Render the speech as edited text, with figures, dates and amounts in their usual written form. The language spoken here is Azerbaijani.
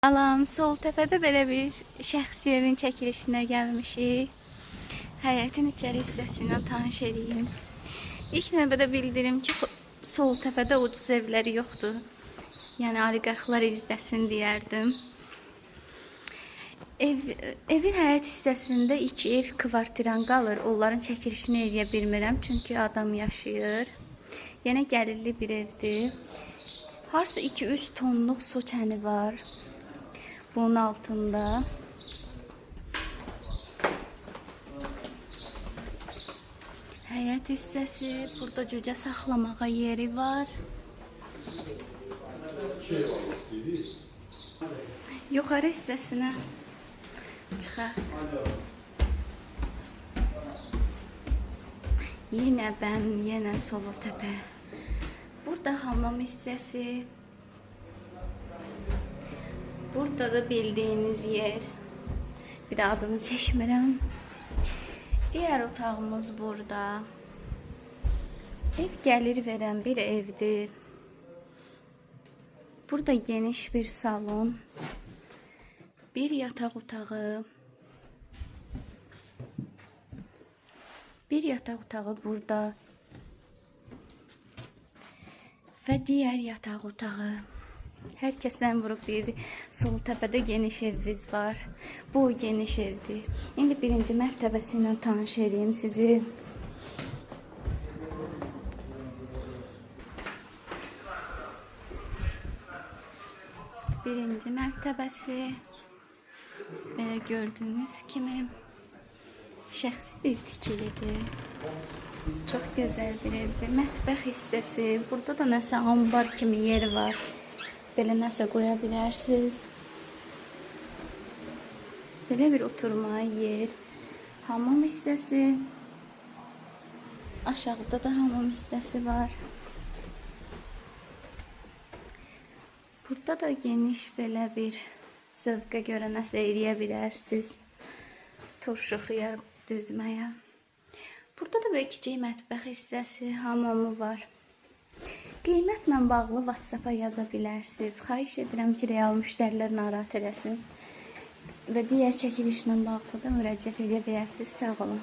Salam, Soltəpədə belə bir şəxsi evin çəkilişinə gəlmişik. Həyətin içəri hissəsindən tanış edeyim. İlk növbədə bildirim ki, Soltəpədə ucuz evləri yoxdur. Yəni oliqarxlar izləsin deyərdim. Evin həyət hissəsində 2 ev kvartiran qalır. Onların çəkilişini eləyə bilmirəm, çünki adam yaşayır. Yenə gəlirli bir evdir. Harsa 2-3 tonluq su çəni var. Bunun altında. Həyət hissəsi. Burada cücə saxlamağa yeri var. Yuxarı hissəsinə çıxaq. Yenə ben, yenə Soltəpə. Burada hamam hissəsi. Burada da bildiğiniz yer. Bir de adını çəkmirəm. Diğer otağımız burada. Ev gəlir verən bir evdir. Burada geniş bir salon. Bir yataq otağı. Bir yataq otağı burada. Ve diğer yataq otağı. Herkesten vurup deyirdi, Soltəpədə geniş evimiz var. Bu geniş evdir. İndi birinci mərtəbəsi ilə tanış edeyim sizi. Birinci mərtəbəsi. Belə gördüğünüz kimi şəxsi bir tikilidir. Çok güzel bir evdir. Mətbəx hissəsi. Burada da nəsə ambar kimi yer var. Belə nəsə qoya bilərsiniz. Belə bir oturma yer. Hamam hissəsi. Aşağıda da hamam hissəsi var. Burada da geniş belə bir zövqə görə nəsə eləyə bilərsiniz. Turşu xiyar düzməyə. Burada da belə kiçik mətbəx hissəsi, hamamı var. Qiymətlə bağlı WhatsApp-a yaza bilərsiniz. Xahiş edirəm ki, real müştərilər narahat eləsin. Və digər çəkilişlə bağlı da müraciət edə bilərsiniz. Sağ olun.